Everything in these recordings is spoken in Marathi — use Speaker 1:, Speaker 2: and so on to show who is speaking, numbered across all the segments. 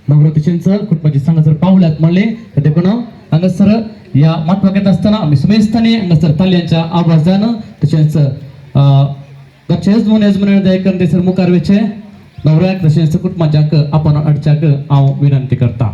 Speaker 1: नवरात्रीचं कुटुंबाची सांगासर पाहुल्यात म्हणले तर ते कोण अंगसर या महत्वाकात असताना आम्ही सुमेस्थानी अंगसर ताल्यांच्या आवाजानं तसेच गच्छेच म्हणून यजमान दयकन ते सर मुकारवेचे नवराक तसेच कुटुंबाच्या आपण अडचाक आव विनंती करता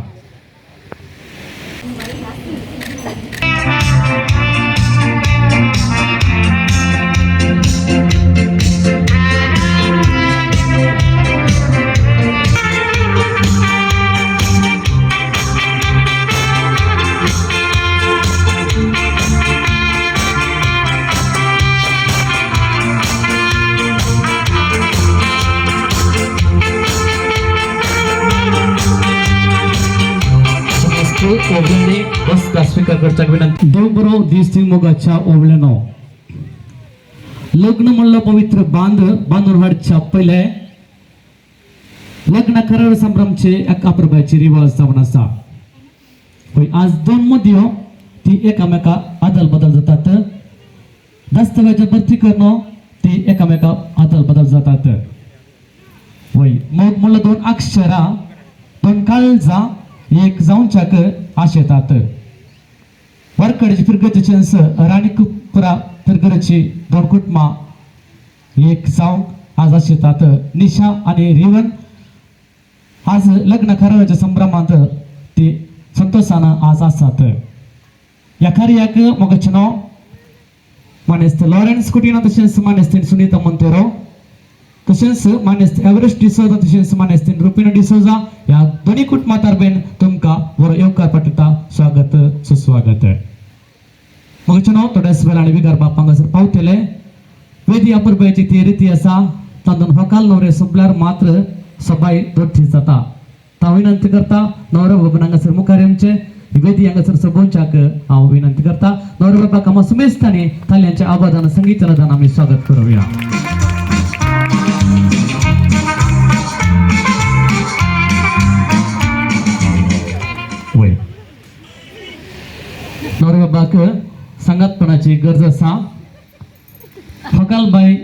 Speaker 1: देवबरो दिसती मोगाच्या ओवल्यानो लग्न म्हणलं पवित्र बांधून हाडच्या पहिले लग्न करार संभ्रमचे एका प्रकारची रिवाज जावन आसा आज दोन मदयो ती एकामेका आदल बदल जातात दस्तावेज भरती करणं ती एकामेका आदल बदल जातात वय मग म्हणलं दोन अक्षरा दोन काळजा एक जाऊनच्याक आशेतात वरकडची फिरगतीचे राणी कुपरा फिरगरची दोन कुटुंबा एक जाऊन आज आशेतात निशा आणि रिवन आज लग्न कराराच्या संभ्रमात ते संतोषानं आज असतात या कार्याक मगचे नाव मानेस्त लॉरेन्स कुटीना तसेच मानेस्तीन सुनीता मोंतेरो तसेच मानेस्त एव्हरेस्ट डिसोजा तसेच मानेस्तीन रुपिना डिसोजा या दोन्ही कुटुंबातर्फेन तुमका वर येवकार पटता स्वागत सुस्वागत मगचे नाव थोड्याच वेळ आणि विगार बापांगासर पावतेले वेदी अपूर्वयाची ती रीती असा तांदून हकाल नवरे सोबल्यार मात्र सबाई दोठी जाता ता विनंती करता नवरा बाबांगासर मुखार्यमचे वेदी अंगासर सबोंचाक हांव विनंती करता नवरा बाबा कामा सुमेस्थानी ताल्यांच्या आवाजानं संगीतानं आम्ही स्वागत करूया वय नवरा बाबाक संगातपणाची गरज असा फकाल बाई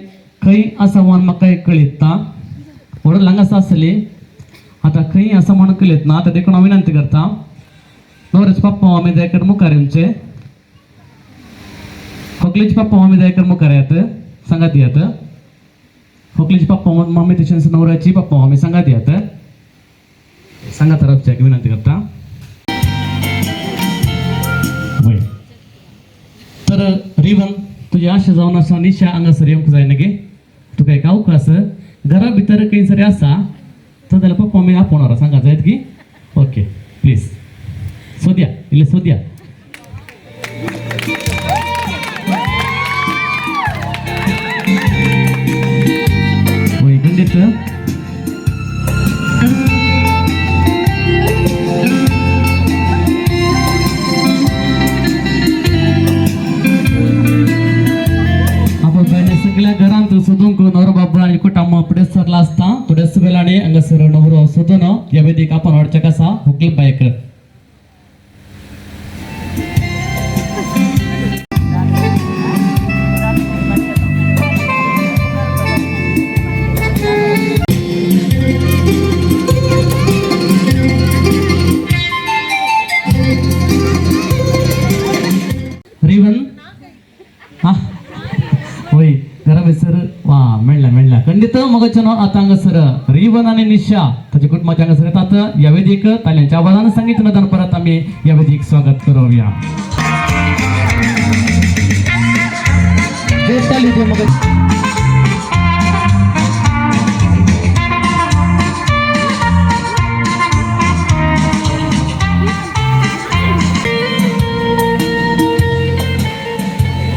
Speaker 1: खंय आसा म्हण म्हाका कळयता व्हड लांगास आसली आता खंय आसा म्हण कळयत ना आता देखून हांव विनंती करता नवऱ्याचे पप्पा आमी दयकर मुखार्यमचे खोकलेचे पप्पा आमी दयकर मुखार्यात सांगात येत खोकलेचे पप्पा मम्मी तशेंच नवऱ्याची पप्पा आमी सांगात येत सांगा तर्फच्या विनंती करता वय तर रिवन तुझी आशा जावन आसा निशा हांगासर येवंक जाय नगे तुका एक अवकाश घरा भितर खंय जरी आसा तर जाल्यार पप्पा आमी आपोवनारा सांगा जायत की ओके प्लीज सोद्या इल्ले सोद्या वय खंडीत सगळ्या घरांत सोदूंक नवरो बाबा आणि कुटुंब पुढेच सरला असता थोड्याच वेळाने हांगासर नवरो सोदून ह्या वेदीक आपण हाडच्याक आसा हुकील बायक रिवन होय घरा बेसर वा मेळ्ळा खंडित मगचे नाव आता हांगासर रिवन आणि निशा ताच्या कुटुंबाच्या हांगासर येतात या वेदीक ताल्यांच्या आवाजानं संगीत नदन परत आम्ही या वेदीक स्वागत करूया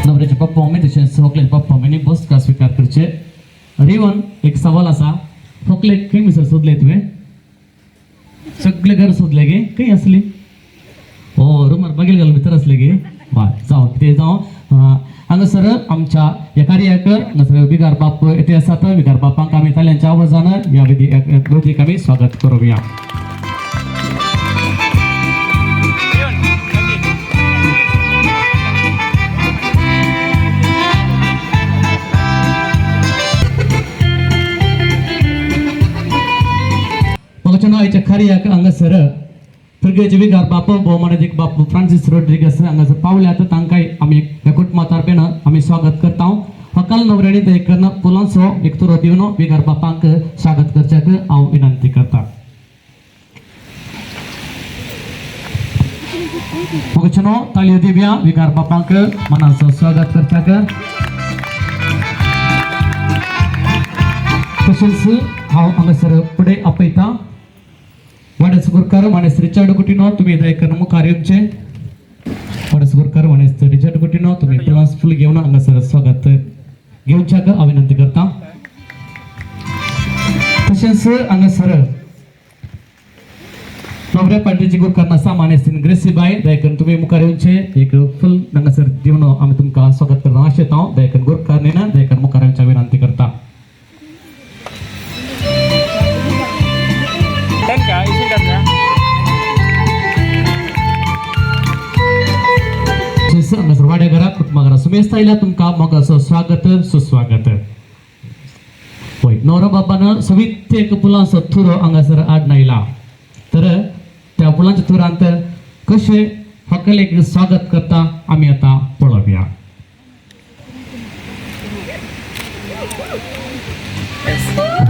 Speaker 1: नवऱ्याचे पप्पा मम्मी तशेंच फोकलेचे पप्पा मम्मीनी बस का स्वीकार करचे रिवन एक सवाल असा फोकले खंय मिसर सोदले तुवें सगळे घर सोदले गे खंय असली हो रुमार मागील घालून भितर असले गे वा जावं कितें जावं हांगासर आमच्या ह्या कार्याक हांगासर विगार बाप येते आसात विगार बापांक आमी ताल्यांच्या आवाजान ह्या वेदीक आमी स्वागत करूया आयच्या खऱ्याक हांगासर तुर्गेचे विकार बापू भोवमानाजीक बापू फ्रांसिस रोड्रिगस हांगासर पावले आता तांकांय आमी ह्या कुटुंबा तारपेन आमी स्वागत करता हकाल नवऱ्यानी देखून फुलांचो एक तुरो दिवन विकार बापांक स्वागत करच्याक हांव विनंती करता मुगचनो तालियो दिव्या विकार बापांक मनाचो स्वागत करच्याक तशेंच हांव हांगासर फुडें आपयता वाडेस गुरकार वाडेस रिचार्ड गुटिनो तुम्ही दयेकन मुखार येवचे वाडेस गुरकार वाडेस रिचार्ड गुटिनो तुम्ही फुलांच फुल घेवन हांगासर स्वागत घेवच्याक हांव विनंती करता तशेंच हांगासर नवऱ्या पार्टीची गुरकार सामान्य ग्रेसीबाई दयेकन तुम्ही मुखार येवचे एक फुल हांगासर दिवन आमी तुमकां स्वागत करता आशेत हांव दयेकन गुरकार न्ही दयेकन मुखार येवच्या विनंती करता हांगासर वाडेघरा कुटुंबाघरा सुमेश ताईला तुमकां मोगाचो स्वागत सुस्वागत होय नवरो बापान सवित एक फुलांचो तुरो हांगासर आड आयला तर त्या फुलांच्या तुरांत कशें हकलेक स्वागत करता आमी आतां पळोवया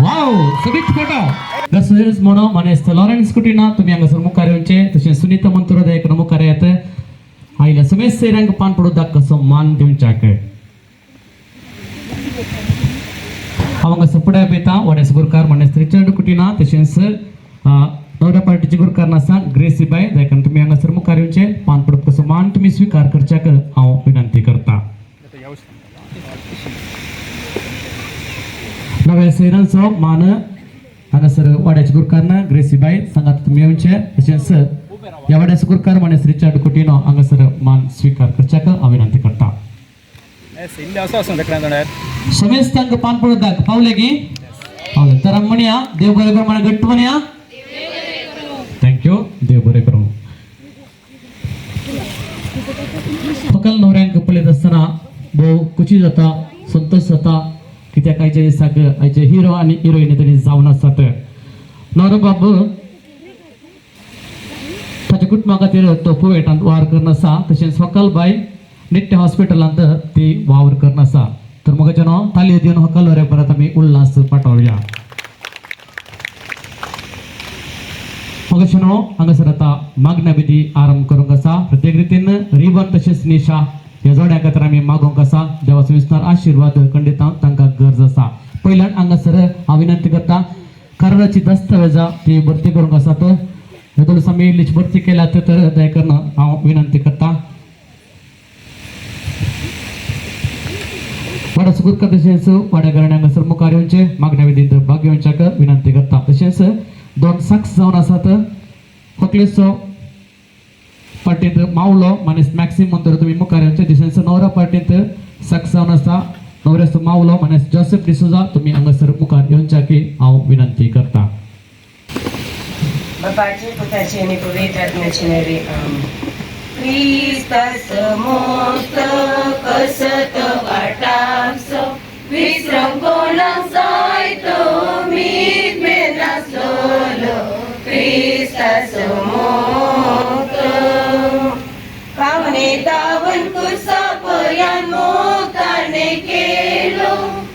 Speaker 1: वाव सवित फोटो गसोस म्हणो मनेस्त लॉरेन्स कुटिना तुम्ही हांगासर मुखार येवचे तशें सुनीता मंतुरा दयेकन मुखार येत आयल्या समेत सेरांक पान पडू दाखसो मान दिवच्याक हांव हांगासर फुडें आपयता वाडेस गुरकार मनेस्त रिचार्ड कुटिना तशेंच नवऱ्या पार्टीची गुरकार आसा ग्रेसीबाई दयेकन तुम्ही हांगासर मुखार येवचे पान पडत कसो मान तुम्ही स्वीकार करच्याक हांव विनंती करता नव्या सैरांचो मान हांगासर वाड्याच्या गुरकारना ग्रेसीबाई सांगात तुम्ही येवचे तशेंच ह्या वाड्याचो गुरकार मनेस रिचार्ड कुटिनो हांगासर मान स्वीकार करच्याक हांव विनंती करता समेस्त तांकां पान पडत दाख पावले की पावले तर म्हणया देव बरें करूं म्हणा घट्ट म्हणया थँक्यू देव बरें करूं फकल न्हवऱ्यांक पळयत आसतना भोव खुशी जाता संतोश जाता कित्याक आयच्या दिसाक आयचे हिरो आनी हिरोईनी तरी जावन आसात नवरो बाब ताच्या कुटुंबा खातीर तो कुवेटांत वावर करन आसा तशेंच हकाल बाय निट्टे हॉस्पिटलांत ती वावर करन आसा तर म्हज्या न्हू तालियो दिवन हकाल वऱ्या परत आमी उल्हास पाठोवया मगशें न्हू हांगासर आतां मागण्या विधी आरंभ करूंक आसा प्रत्येक रितीन रिबन तशेंच निशा ह्या जोड्या खातीर आमी मागोवंक आसा देवाचो विस्तार आशिर्वाद खंडीत तांकां गरज आसा पयल्यान हांगासर हांव विनंती करता कराराची दस्तावेजां ती भरती करूंक आसात हेतून आमी इल्लीशी भरती केल्यात तर दयेकन हांव विनंती करता वाड्याचो गुरकार तशेंच वाड्या घराण्या हांगासर मुखार येवचे मागण्या विधींत भाग घेवच्याक विनंती करता तशेंच दोन साक्ष जावन आसात फकलेचो पार्टींत मावलो मनीस मॅक्सिम म्हणटो तुम्ही मुखार येवचे तशेंच नवरा पार्टींत साक्ष जावन आसा नवऱ्याचो मावलो मनीस जोसेफ डिसोजा तुम्ही हांगासर मुखार येवच्याक हांव विनंती करता
Speaker 2: Babaci puteți ne povedi năcineri Hristos mosto căsăt vatamso Visrămponam saito mit menasolo Hristos mosto Pavne tavan kusapayan mokane kelo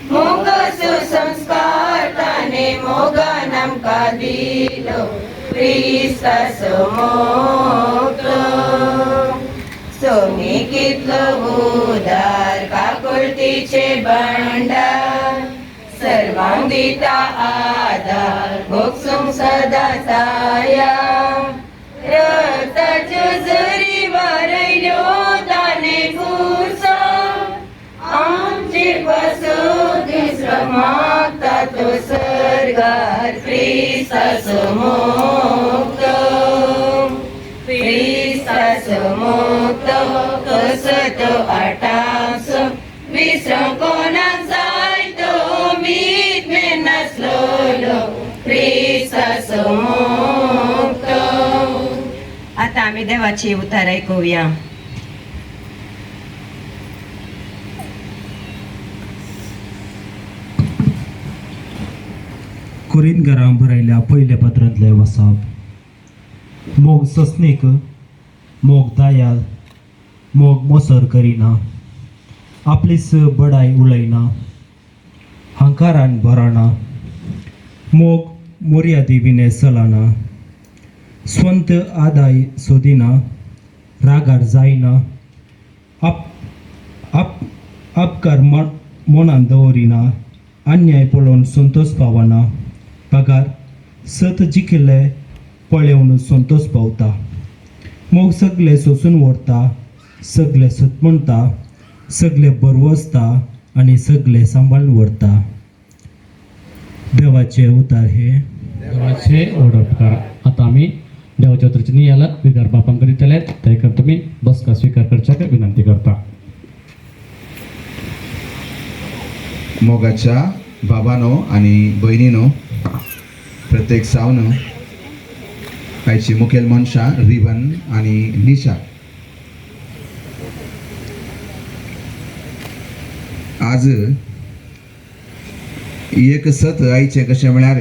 Speaker 2: Mogasu samskartane moganam kadilo Hristos मोक्तो सोने कितलं उदार काकुळतीचे भांडार सर्वांग दिता आधार भोगसूंक सदा साया रक्ताच्यो झरी वारयल्यो ताणे कुसा आमचे पासून दुसरो मागता तो सर्गार Hristos मोक्तो Hristos मोक्तो कसतो आटासो विसरूंक कोणाक जाय तो मीत मेन नासलोलो Hristos मोक्तो आता आमी देवाची उतार ऐकुया
Speaker 3: कोरिंदकारां बरयल्या पयल्या पत्रांतले वसाप मोग सस्नीक मोग दायाल मोग मोसर करिना आपलीच बडाय उलयना हंकारान भराना मोग मोर्यादी विने चलाना स्वंत आदाय सोदिना रागार जायना अपकार मनान दवरिना अन्याय पळोवन संतोष पावना पगार सत जिखले पळेवन संतोष पावता मोग सगळे सोसून व्हरता सगळे सत म्हणटा सगळे बरवसता आनी सगळे सांबाळून व्हरता. देवाचे उतार हे
Speaker 1: देवाचे ओडपकार. आता आम्ही देवाच्या उतरचे नियाला विकार बापां करीतले त्याकर तुम्ही बसका स्वीकार करच्या विनंती करता.
Speaker 4: मोगाच्या बाबानो आणि बहिणीनो प्रत्येक सावन आयची मुखेल मनशां रिवन आणि निशा आज एक सत आयचे कशें म्हळ्यार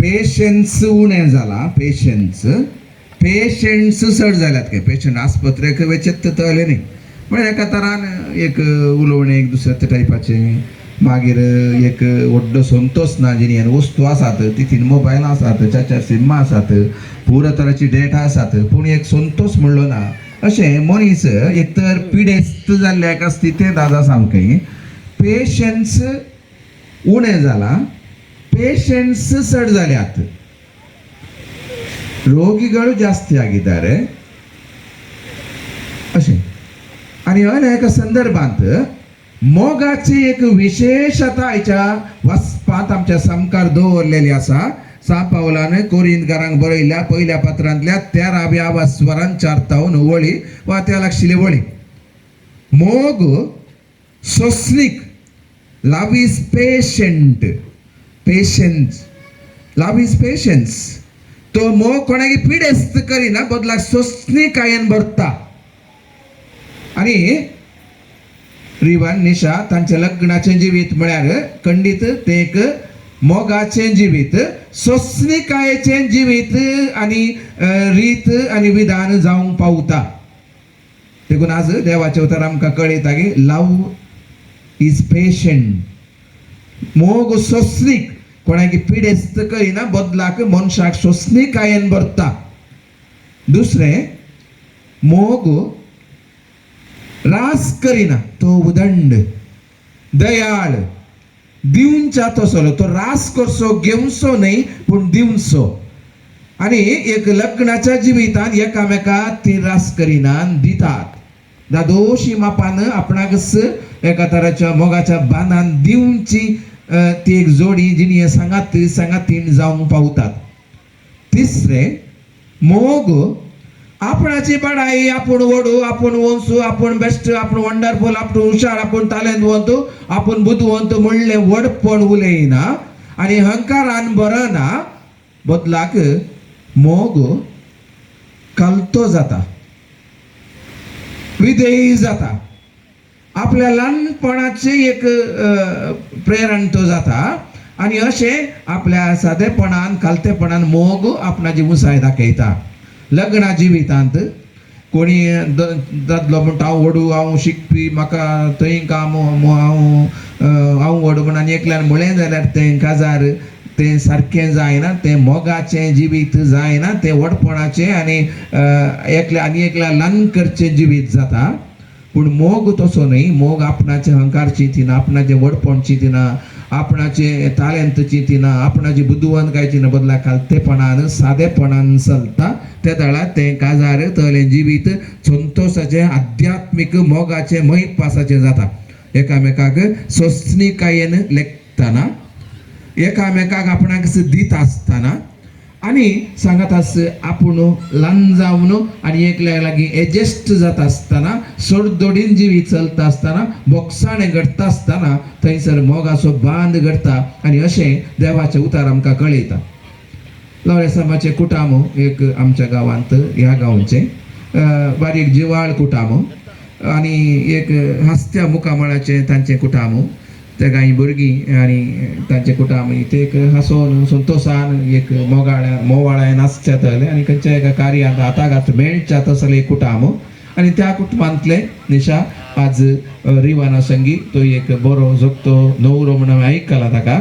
Speaker 4: पेशन्स उणें जाला. पेशंट्स चड जाल्यात काय. पेशंट आस्पत्रेक वेचेत तळले न्ही म्हळ्यार एका तरान एक उलोवणें एक दुसऱ्या टायपाचें मागीर एक व्हडलो संतोष ना जिणेन वस्तू आसात तितून मोबायल आसात चार सिम्मा आसात पुरो तराची डेटा आसात पूण एक संतोष म्हणलो ना. अशें मनीस एक तर पिडेस्त जाल्ल्याक स्थितींत दादा सामकें पेशन्स उणें जाला. पेशंट्स चड जाल्यात. ರೋಗಿಗಳು ಜಾಸ್ತಿ ಆಗಿದ್ದಾರೆ अशें. आनी एका संदर्भांत मोगाची एक विशेषता हाच्या वचपांत आमच्या समकार दवरलेली आसा. सा पावलान कोरिंदकारांक बरयल्या पयल्या पत्रांतल्या 13व्या स्वरान 4 वळी वा त्या लागशिल्ली वळी. मोग सोंसणीक love is patient. Patience love is patience. तो मोग कोणाकी पिडेस्त करिना बदलाक सोंसणीकायेन भरता. आनी रिवान निशा तांचे लग्नाचें जिवीत म्हळ्यार खंडीत ते एक मोगाचें जिवीत सोंसणीकायेचें जिवीत आनी रीत आनी विधान जावंक पावता. देखून आज देवाचे उतर आमकां कळयता की लव इज पेशंट. मोग सोंसणीक कोणाकी पिडेस्त करिना बदलाक मनशाक सोंसणीकायेन भरता. दुसरें मोग रास करिना तो उदंड दयाळ दिवचा तसलो. तो रास करचो घेवचो न्ही पूण दिवचो. आनी एक लग्नाच्या जिवितान एकामेकाक ती रास करिनान दितात. दादोशी मापान आपणाकच एका तराच्या मोगाच्या बांदान दिवची ती एक जोडी जिणी सांगातीन जावंक पावतात. तिसरें मोग आपणाची बडाई आपूण वडू आपूण वंसू आपूण बेस्ट आपूण वंडरफुल आपूण हुशार आपूण तालेंतवंत आपूण बुद्धवंत म्हणलें वडपण उलयना आनी हंकारान बरना. बदलाक मोग कालतो जाता विधेयी जाता. आपल्या ल्हानपणाचे एक प्रेरण तो जाता आनी अशें आपल्या सादेपणान कालतेपणान मोग आपणाची मुसाय दाखयता. लग्ना जिवितांत कोणी दादलो म्हणटा हांव व्हडू हांव शिकपी म्हाका थंय काम हांव व्हडू म्हण आनी एकल्यान म्हळें जाल्यार तें काजार तें सारकें जायना. तें मोगाचें जिवीत जायना. तें व्हडपणाचें आनी एकल्या ल्हान करचें जिवीत जाता. पूण मोग तसो न्ही. मोग आपणाचें अहंकार चिंतिना आपणाचें व्हडपण चिंतिना आपणाचें तालेंत चिंतिना आपणाची बुद्धवंतकाय चिंतिना बदला कालतेपणान सादेपणान चलता. त्या दळा तें काजार तलें जिवीत संतोशाचें आध्यात्मीक मोगाचें महिपासाचें जाता. एकामेकाक सोंसणीकायेन लेखतना एकामेकाक आपणाक दीत आसतना आनी सांगत आस आपूण ल्हान जावन आनी एकल्या लागीं एडजस्ट जाता आसतना सोडदोडीन जिवीत चलता आसतना बोगसाणें घडटा आसतना थंयसर मोगाचो बांद घडटा. आनी अशें देवाचें उतार आमकां कळयता. लवरे समाजचे कुटाम एक आमच्या गांवांत ह्या गांवचे बारीक जिवाळ कुटाम आनी एक हस्त्या मुखामळाचें तांचें कुटाम त्या गाई भुरगीं आनी तांचे कुटाम ते एक हांसोन संतोशान एक मोवाळ्या नाचतात आनी खंयच्या एका कार्यात हाताक मेळच्यात असले एक कुटाम आनी त्या कुटुंबांतले निशा आज रिवाना संगी तो एक बरो जोगतो नवरो म्हणून आयकला ताका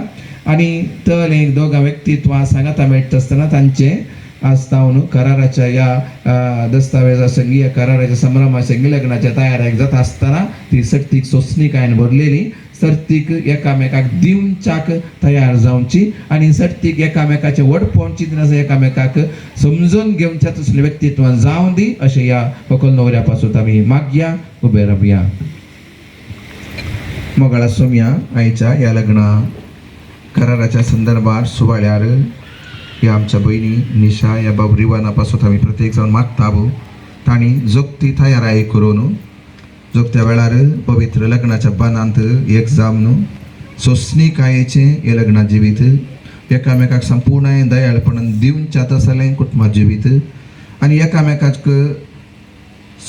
Speaker 4: आनी तर एक दोगा व्यक्तित्वां सांगाता मेळटा आसतना तांचे आस्तावन कराराच्या या दस्तावेजा संगी या कराराच्या संभ्रमा संगी लग्नाच्या तयाऱ्याक जाता आसतना ती सर्तीक सोंसणी कायन भरलेली सर्तीक एकामेकाक दिवच्याक तयार जावची आनी सर्तीक एकामेकाचे वडपण चिंतनास एकामेकाक समजून घेवच्या तसले व्यक्तित्वान जावं दी अशें या व्हंकल न्हवऱ्या पासून आमी मागया उबे रावया. मोगाळा सोमया आयच्या ह्या लग्ना कराराच्या संदर्भात सुवाळ्यार ह्या आमच्या भयणी निशा या बाब रिवाना पासून आमी प्रत्येक जावन मागता तांणी जोगती तयाराय करून जोगत्या वेळार पवित्र लग्नाच्या बांदांत एक जावन सोंसणी कायेचें हे लग्ना जिवीत एकामेकाक संपूर्ण दयाळपणान दिवच्या तसलें कुटुंबा जिवीत आनी एकामेकाक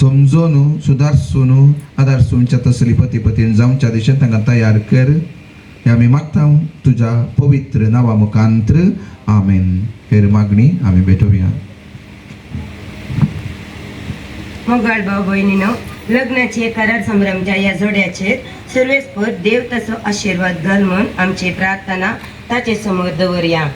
Speaker 4: समजून सुदारसून आदारसूनच्या तसली पती पतीन जावच्या दिशेन तांकां तयार कर हे आमी मागता तुज्या पवित्र नांवा मुखांत्र आमेन. हेर मागणी आमी भेटोवया.
Speaker 2: मोगाळ भाऊ बहिणीनं लग्नाचे करार संभ्रमच्या या जोड्याचे सर्वेस्पर देव तसो आशीर्वाद घाल म्हण आमची प्रार्थना ताचे समोर दवरया.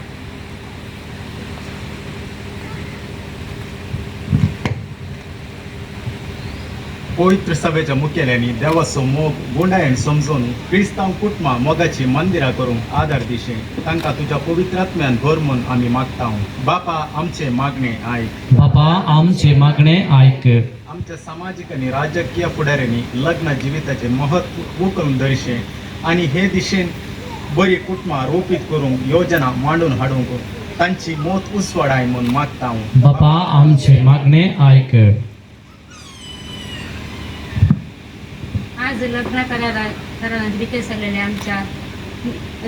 Speaker 5: पवित्र सभेच्या मुखेल्यांनी देवाचो मोग गोंडायन समजून क्रिस्तांव कुटुंबां मोगाची मंदिरां करूंक आदार दिशें तांकां तुज्या पवित्रात्म्यान भर म्हूण आमी मागता. बापा आमचे मागणे आयक.
Speaker 1: बापा आमचे मागणे आयक.
Speaker 5: आमच्या सामाजीक आनी राजकीय फुडाऱ्यांनी लग्न जिविताचे महत्व उखलून धरचें आनी हे दिशेन बरी कुटुंबां रोपीत करूंक योजना मांडून हाडूंक तांची मोत उसवाडाय म्हूण मागता.
Speaker 1: बापा आमचे मागणे आयक.
Speaker 6: आज लग्न करारात विकसलेल्या आमच्या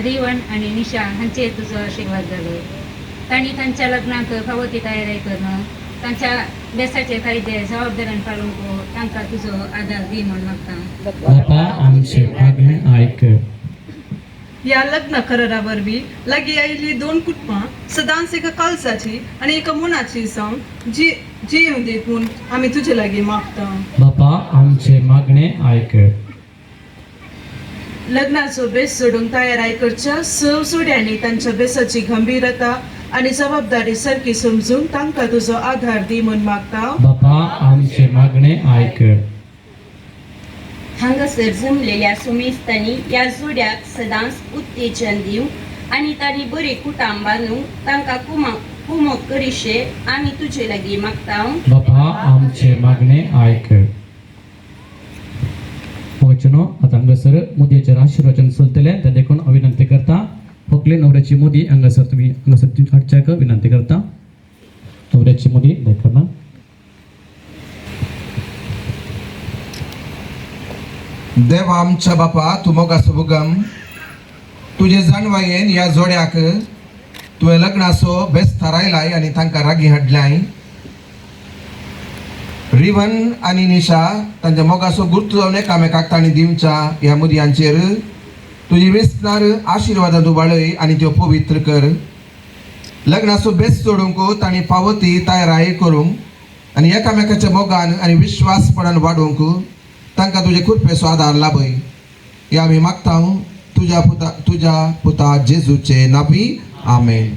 Speaker 6: रिवण आणि निशा हांचे तुझो आशीर्वाद जालो. तांणी तांच्या लग्नाक फावो ती तयारी करणं तांच्या बेसाचे कायदे जबाबदाऱ्यान पाळूंक तांकां तुजो आदार दी म्हूण मागता.
Speaker 1: बापा आमचे मागणे आयक.
Speaker 7: या लग्न करारा वरवीं लागीं आयिल्लीं दोन कुटुंबां सदांच एका कालसाची आनी एका मनाची जावन जियेव दीत म्हूण आमी तुजे लागीं मागता.
Speaker 1: बापा आमचे मागणे आयक.
Speaker 7: लग्नाचो बेस सोडूंक तयाराय करच्या सोड्यांनी तांच्या बेसाची गंभीरता आनी जबाबदारी सारकी समजून तांकां तुजो आधार दी म्हूण मागता.
Speaker 1: बापा आमचे मागणे आयक.
Speaker 8: हांगासर जमलेल्या सुमेस्तांनी या जोड्याक सदांच उत्तेजन दिवं आनी तांणी बरी कुटाम बांदूंक तांकां कुमक करिशे आमी तुजे लागीं मागता.
Speaker 1: बापा आमचे मागणे आयक. वचनो आता हांगासर मुदयेचेर आशिर्वचन चलतले ते देखून हांव विनंती करता व्हंकले न्हवऱ्याची मुदी हांगासर तुमी हांगासर हाडच्याक विनंती करता. न्हवऱ्याची मुदी दाखयना.
Speaker 4: देवा आमच्या बापा तूं मोगाचो भुगम तुजे जाणवायेन ह्या जोड्याक तुवें लग्नाचो बेस थारायलाय आनी तांकां रागी हाडलाय. रिवन आनी निशा तांच्या मोगाचो गुर्त जावन एकामेकाक तांणी दिवच्या ह्या मुदयांचेर तुजी वेसणार आशिर्वादां दुबाळय आनी त्यो पवित्र कर. लग्नाचो बेस सोडूंक तांणी फावो ती तयाराय करूंक आनी एकामेकाच्या मोगान आनी विश्वासपणान वाडोवंक तांकां तुजे कृपेचो आदार लाभय हे आमी मागता तुज्या पुता जेजूचे नांवी आमेन.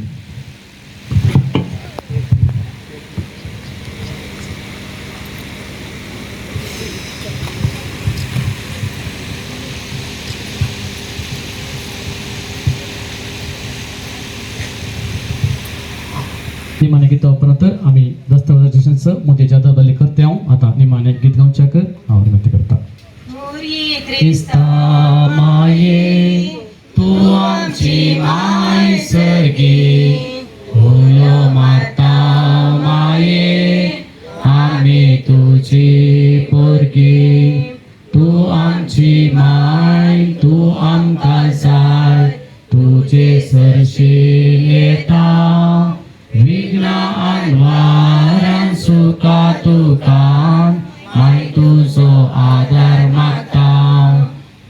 Speaker 1: निमाणे गीता उपरांत आमी दस्तावेजाचें मुदयेच्या दबाली करते हांव आतां निमाणे गीत गावच्याक हांव विनंती करता. क्रिस्ता माये तू आमची माय सर्गी उलो मारता माये आमी तुजी पोरगी तू आमची माय तू आमकां जाय तुजे सरशील येता विघ्ना आनवारान सुका तुकान माय तुजो आदार मागता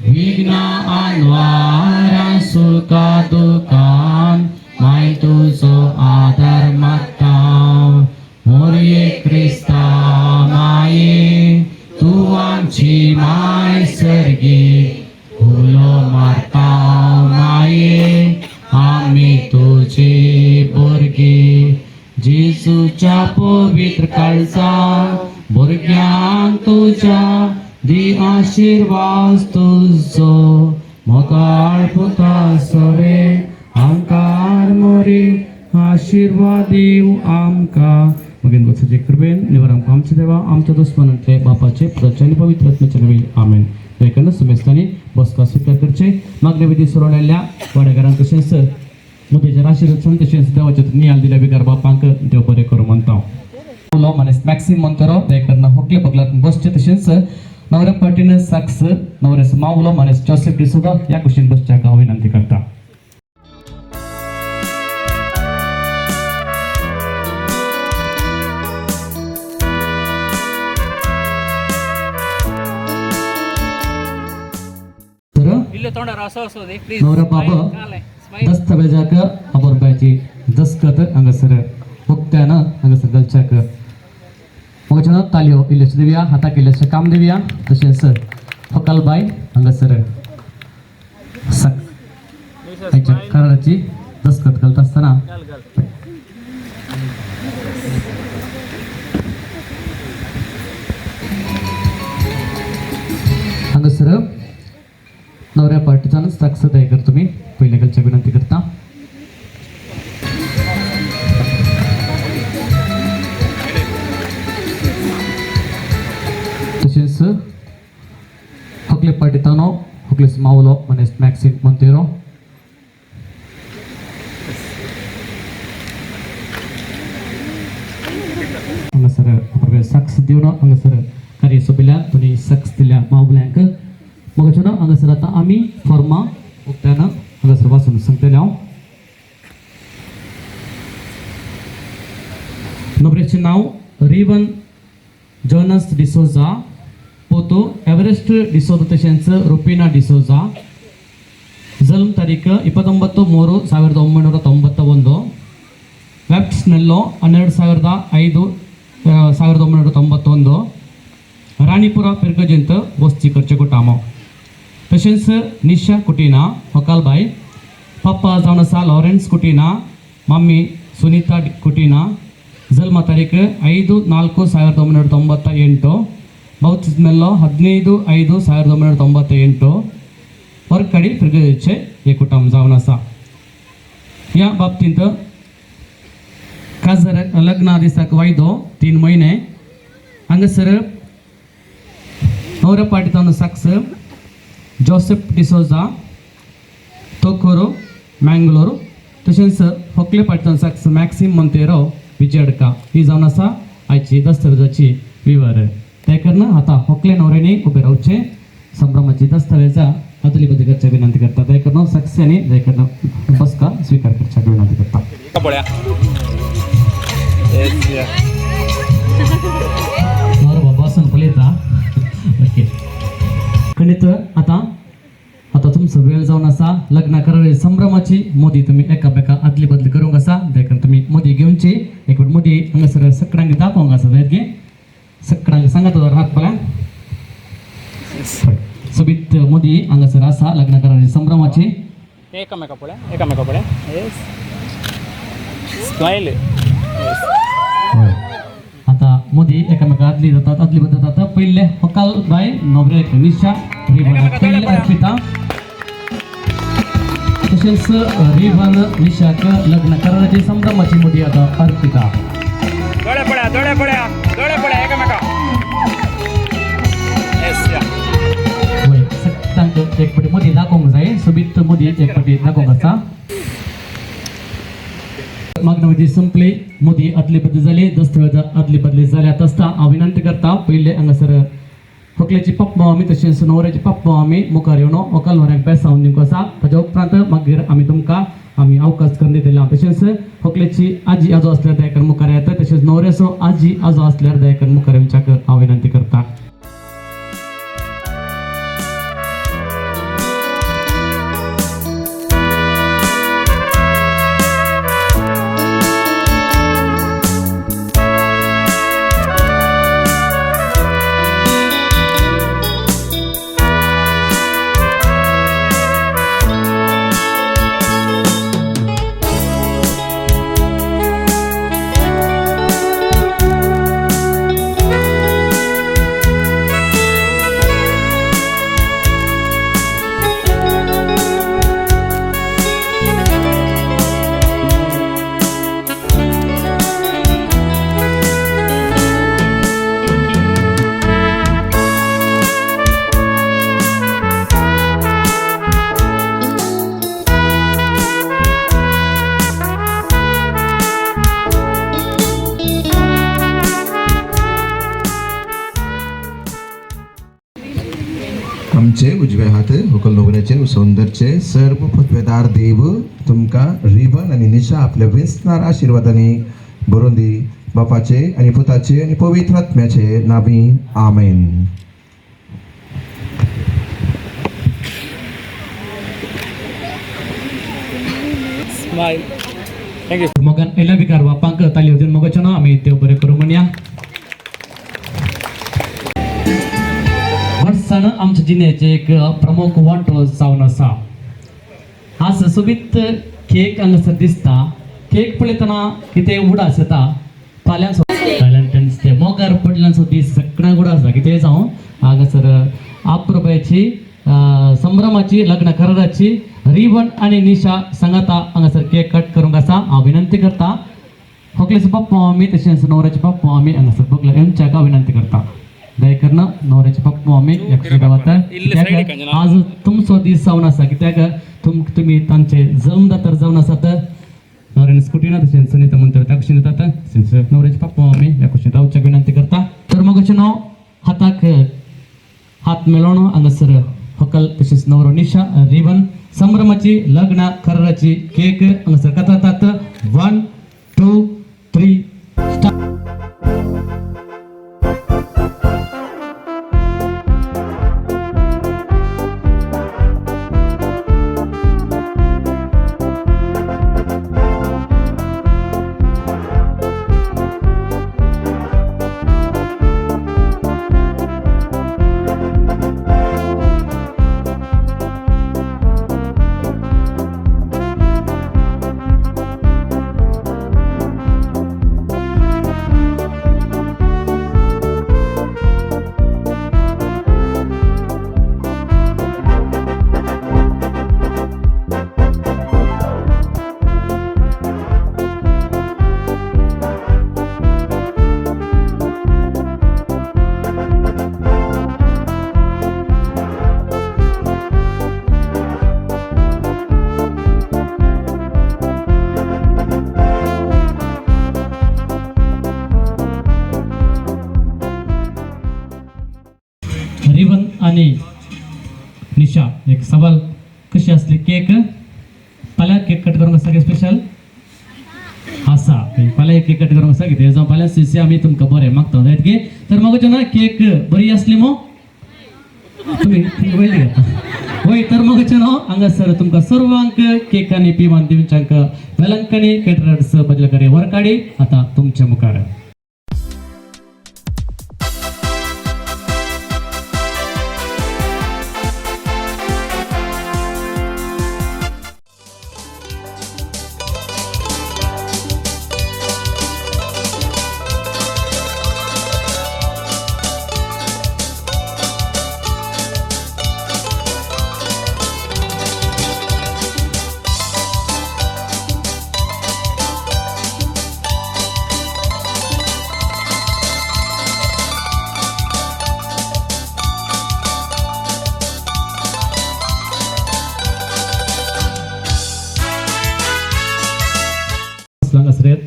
Speaker 1: विघ्ना आनवार आमची माय सर्गी फुलो माता माये आम्ही तुझी बोरगी जेजूच्या पवित्र काळजा भुरग्यांक तुझ्या दी आशीर्वाद तुझो मोगाळ पुता सवे आमकार मोरी आशीर्वाद दिव आमका मगीन बसचे कृपेन निवर आमकां आमचे देवा आमच्या दुश्मनांतले बापाचे पुत्राचे आनी पवित्र आत्म्याचे नावे आमेन. देखून सुमेस्तांनी बसका स्वीकार करचे मागणे विधी सुरवलेल्या वाडेकारांक तशेंच मुदेच्या आशीर्वाद तशेंच देवाच्या नियाल दिल्या बिगार बापांक देव बरें करूं म्हणटा. मानेस मॅक्सिम मंतरो देखून होकले पगलात बसचे तशेंच नवऱ्या पार्टीन साक्स नवऱ्यास मावलो मानेस जोसेफ डिसोदा या कुशीन बसच्या हांव विनंती करता. नवरा बाबा दस्तावेजाक अबोरबायची दस्खत हांगासर उक्त्यान हांगासर घालच्याक मगच्यान ताल्यो इल्लेशे दिवया हाताक इल्लेशें काम दिवया तशेंच फकालबाई हांगासर हांच्या कराराची दस्खत घालता आसतना हांगासर नवऱ्या पार्टीच्यान साक्ष दयकर तुम्ही पहिले घालच्या विनंती करता. तशेंच हकले पार्टीतानो हकलेस मावलो मनेस मॅक्सिम मोंतेरो हांगासर साक्ष दिवन हांगासर कार्यसभेल्या तुमी साक्ष दिल्या मावल्यांक मगच्यान हांगासर आतां आमी फॉर्मां उक्त्यान हांगासर वाचून सांगतले हांव. नवऱ्याचें नांव रिवन जोनस डिसोजा पोतो एवरेस्ट डिसोजा तशेंच रुपिना डिसोजा जल्म तारीख 29/3/1991 ವೆಬ್ಸ್ನೆಲ್ಲೋ 12/5/1991 ರಾಣಿಪುರ ಪೆರ್ಗಜೆಂತ वस्ती करचेकोटामो. तशेंच निशा कुटिना होकालबाई पप्पा जावन आसा लॉरेन्स कुटिना मम्मी सुनीता कुटिना जल्म तारीख 5/4/1998 बौतिस्मेल्लो 15/5/1998 वर्कडी पೆರ್ಗಜೆಂಚೆ हे कुटुंब जावन आसा. या बाबतींत खास लग्ना दिसाक वायदो 3 महिने हांगासर नवऱ्या पार्टीतान साक्ष जोसेफ डिसोजा तोकोरो मँगलोर तशेंच होकले पार्टीतान साक्ष मॅक्सिम मोंतेरो विजयडका ही जावन आसा आयची दस्तावेजाची विवर. ते कारण आता होकले नवऱ्याने उबे रावचे संभ्रमाची दस्तावेजा अदली बदली करच्या विनंती करता. ते कारण साक्षीने ते कारण बसका स्वीकार करच्या विनंती करता. नवरा बाबा असून पळयता ओके खंडित आता तुमचो वेळ जावन आसा. लग्न करार संभ्रमाची मोदी तुम्ही एकामेका आदली बदली करूंक आसा. देखून तुम्ही मोदी घेवची एक मोदी हांगासर सगळ्यांक दाखोवंक आसा. वेदगे सगळ्यांक सांगात हात पळय सोबीत मोदी हांगासर आसा लग्न करार संभ्रमाची
Speaker 9: एकामेका पळय स्माईल.
Speaker 1: आता मोदी एकामेका आदली जातात आदली बदली जातात. पहिले हकाल बाय नवऱ्याक निशा पहिले अर्पिता तशेंच रिवन निशाक लग्न कराराची संभ्रमाची मोदी आता अर्पिता.
Speaker 9: दोळे पळया एकामेका
Speaker 1: होय सगळ्यांक एक पटी मोदी दाखोवंक जाय. सोबीत मोदी एक पटी दाखोवंक आसा. मागणी संपली. मोदी आदली बदली जाली दस्तावेज आदली बदली जाल्यात आसता हांव विनंती करता पहिले हांगासर होकल्याची पप्पा आमी तशेंच नवऱ्याची पप्पा आमी मुखार येवन व्हंकल न्हवऱ्याक बेसावून दिवंक आसा. ताच्या उपरांत मागीर आमी तुमकां अवकाश करून दितले. तशेंच होकल्याची आजी आजो असल्यार दयाकर मुखार येता. तशेंच नवऱ्याचो आजी आजो असल्यार दयाकर मुखार येवच्याक हांव विनंती करता.
Speaker 4: आमचे उजवे हात व्हंकल न्हवऱ्याचे सौंदर्याचे सर्व पदवेदार देव तुमकां रिबन आनी निशा आपल्या वेंचणार आशिर्वादांनी बरोवन दी बापाचे आनी पुताचे आनी पवित्र आत्म्याचे नांवी आमेन.
Speaker 9: स्माईल. थँक्यू.
Speaker 1: मोगान एला विकार बापांक ताली होते मोगाचे ना आम्ही देव बरे करू म्हणया. वर्षानं आमच्या जिल्ह्याचे एक प्रमुख वांटो जावन आसा. आज सोबीत केक हांगासर दिसता. केक पळयतना कितें उडास येता फाल्यां व्हॅलेंटायन्स डे मोगार पडल्यान दीस सगळ्यांक उडास जाता कितें जावं हांगासर आपरुबायची संभ्रमाची लग्न कराराची रिबन आणि निशा सांगाता हांगासर केक कट करूंक आसा. हांव विनंती करता व्हंकलेचो बाप्पा आमी तशेंच न्हवऱ्याचे बाप्पा आमी हांगासर बगले हेंच्याक हांव विनंती करता दयकर न्हवऱ्याचे बाप्पा आमी आज तुमचो दीस जावन आसा कित्याक तुमी तांचे जमदा तर जावन आसात. न्हवऱ्यान स्कुटीना तशेंच सुनीता म्हणटा त्या कुशीन येतात तशेंच न्हवऱ्याचे बाप्पा आमी ह्या कुशीन रावच्याक विनंती करता. तर मगाचें नांव हाताक हात मेळोवन हांगासर व्हंकल तशेंच न्हवरो निशा रिबन संभ्रमाची लग्न कराराची केक हांगासर कातरतात. 1 2 3 स्टार्ट. रिबन आणि निशा एक सवाल कशी असली केक फाल्यां केक कट करूंक आसा स्पेशल आसा फाल्यां केक कट करूंक आसा कितें जावं फाल्यां सीसी आमी तुमकां बरें मागता जायत गे. तर मगाचें ना केक बरी आसली मो तुमी वयली घेता वय. तर मगाचें न्हू हांगासर तुमकां सर्वांक केक आनी पिवान दिवच्यांक वेलंकणी केटरर्स बदलकरी वरकाडी आतां तुमच्या मुखार.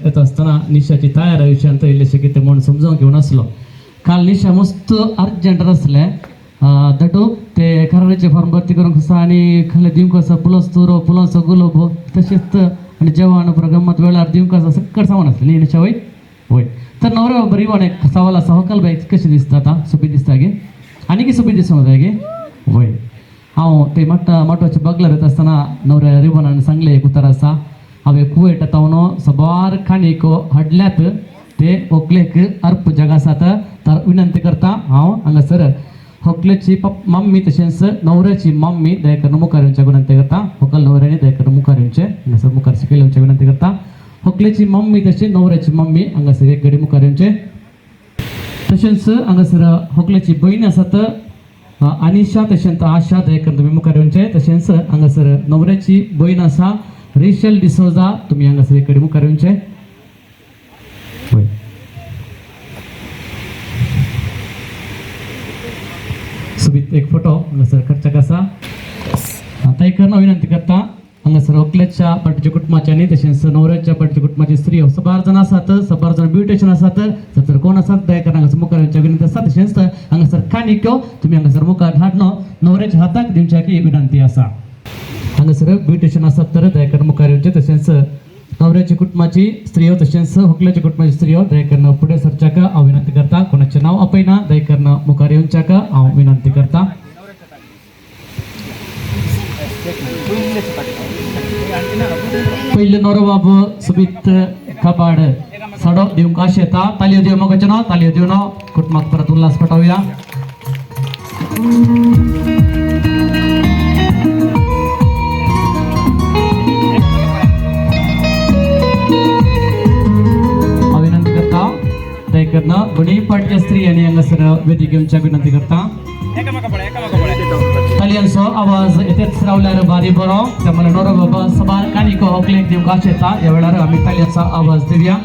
Speaker 1: येत असताना निशाची तयार विशयांत इल्लेशें कितें म्हूण समजून घेवन आसलो. काल निशा मस्त अर्जंट आसलें दटू ते कराराचे फॉर्म भरती करूंक आसा आनी खाली दिवंक आसा पुलोस तुरो पुलोस गुलोब तशेंच आनी जेवण पुरो गम्मत वेळार दिवंक आसा सगळें सामान आसलें न्ही निशा वय वय. तर नवऱ्या बरी म्हण एक सवाल आसा व्हंकल बाई कशें दिसता आतां सोबीत दिसता गे आनी कितें सोबीत दिसूंक जाय गे वय. हांव ते माटवाचे बगलार येता आसतना नवऱ्या रिबनान सांगलें एक उतर आसा हांवें कुवेट तावनो सबार खाणीक हाडल्यात ते व्हंकलेक अर्प जग आसात. तर विनंती करता हांव हांगासर व्हंकलेची मम्मी तशेंच न्हवऱ्याची मम्मी दयेकर मुखार येवच्या विनंती करता. व्हंकल न्हवऱ्यानी दयेकर मुखार येवचें हांगासर मुखार सकयल येवचें विनंती करता. व्हंकलेची मम्मी तशें न्हवऱ्याची मम्मी हांगासर एक घडी मुखार येवचें. तशेंच हांगासर व्हंकलेची भयण आसात अनिशा तशेंच आशा दयेकर तुमी मुखार येवचें. तशेंच हांगासर न्हवऱ्याची भयण आसा रेशल डिसोजा तुम्ही हांगासर एक कडेन मुखार येवचें. सोबीत एक फोटो हांगासर करच्याक आसा. ताका विनंती करता हांगासर व्हंकलेच्या पार्टीच्या कुटुंबाचे आनी तशेंच न्हवऱ्याच्या पार्टीच्या कुटुंबाचे स्त्रियो सबार जाण आसात, सबार जाण ब्युटेशन आसात. जर कोण आसात दयाकर हांगासर मुखार येवच्या विनंती आसा. तशेंच हांगासर काणिक्यो तुमी हांगासर मुखार हाडनो न्हवऱ्याच्या हाताक दिवच्याची विनंती आसा. हांगासर ब्युटेशन आसात तर दयाकर मुखार येवचे. तशेंच न्हवऱ्याच्या कुटुंबाची स्त्रियो तशेंच व्हंकलेच्या कुटुंबाची स्त्रियो दयाकरन फुडें सरच्याक हांव विनंती करता. कोणाचें नांव आपयना दयाकरन मुखार येवच्याक हांव विनंती करता. पहिले नवरो बाबू सुबीत कपाड साडो दिवंक आश येता. तालयो दिव मोगाचें नांव तालयो दिवन कुटुंबाक परत उल्हास पाठवया. हांव विनंती करता दयाकरन दोनी पार्टीच्या स्त्री आनी हांगासर वेदी घेवच्या विनंती करता. तालयांचो आवाज येतेच रावल्यार भारी बरो. त्यामुळे नवरो बाबा सबार काणिको व्हंकलेक दिवंक आश येता. ह्या वेळार आमी तालयांचो आवाज दिवया.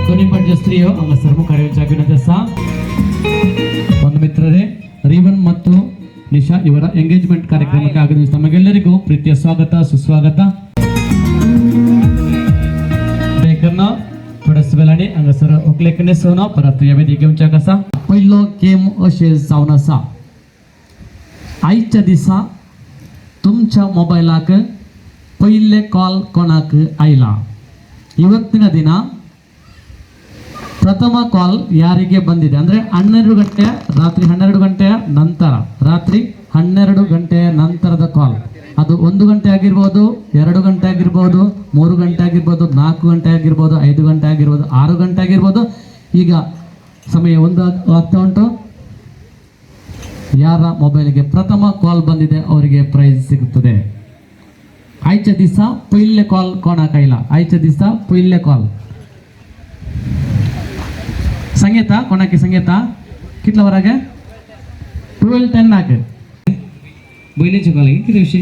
Speaker 1: दोन्ही पार्टीच्या स्त्रियो हांगासर मुखार येवच्या विनंती आसा. ಬಂಧು ಮಿತ್ರರೇ, ರಿವನ್ ಮತ್ತು ನಿಶಾ ಇವರ ಎಂಗೇಜ್ಮೆಂಟ್ ಕಾರ್ಯಕ್ರಮಕ್ಕೆ ಆಗಮಿಸಿದ ತಮಗೆಲ್ಲರಿಗೂ ಪ್ರೀತಿಯ ಸ್ವಾಗತ ಸುಸ್ವಾಗತ. बेकरना थोड्याच वेळाने हांगासर व्हंकलेकने सोनो परत या वेदी घेवच्या कसा. पहिलो गेम अशें जावन आसा. आयच्या दिसा तुमच्या मोबायलाक पयले कॉल कोणाक आयला. ಇವತ್ತಿನ ದಿನ ಪ್ರಥಮ ಕಾಲ್ ಯಾರಿಗೆ ಬಂದಿದೆ ಅಂದರೆ 12 ಗಂಟೆ ರಾತ್ರಿ 12 ಗಂಟೆಯ ನಂತರ ರಾತ್ರಿ 12 ಗಂಟೆಯ ನಂತರದ ಕಾಲ್. ಅದು 1 ಗಂಟೆ ಆಗಿರ್ಬೋದು, 2 ಗಂಟೆ ಆಗಿರ್ಬೋದು, 3 ಗಂಟೆ ಆಗಿರ್ಬೋದು, 4 ಗಂಟೆ ಆಗಿರ್ಬೋದು, 5 ಗಂಟೆ ಆಗಿರ್ಬೋದು, 6 ಗಂಟೆ ಆಗಿರ್ಬೋದು. ಈಗ ಸಮಯ 1 ಆಗ್ತಾ ಉಂಟು. ಯಾರ ಮೊಬೈಲ್ಗೆ ಪ್ರಥಮ ಕಾಲ್ ಬಂದಿದೆ ಅವರಿಗೆ ಪ್ರೈಸ್ ಸಿಗುತ್ತದೆ. आयच्या दिसा पयले कॉल कोणाक आयला. आयच्या दिसा पयले कॉल सांगेता कोणाक सांगेता कितल्या वराक 12:10 बहिणीचे कॉल किती विषय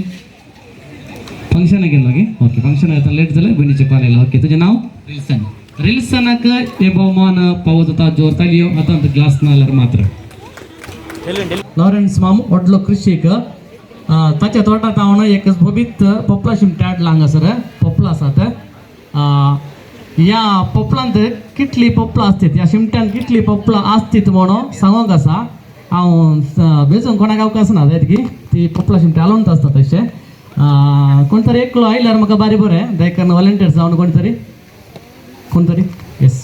Speaker 1: फंक्शन गेलो की ओके फंक्शन आता लेट झालं बहिणीचे कॉल आयला. ओके तुझे नाव रिल्सन. रिल्सनाक हे बहुमान पावत होता जोर तालियो आता ग्लास नाल्यार मात्र लॉरेन्स माम व्हडलो कृषीक ताच्या तोटात हांव एक भोबीत पोपला शिमटे हाडला हांगासर पोपला आसात. ह्या पोपलांत कितली पोपलां आसतात, ह्या शिमट्यान कितली पोपलां आसतात म्हणून सांगोंक आसा. हांव वेचून कोणाक अवकाश ना जायत की ती पोपला शिमटे हालोवंत आसता तशें. कोण तरी एकलो आयल्यार म्हाका बारी बरें दयाकरन वॉलंटियर्स जावन कोण तरी येस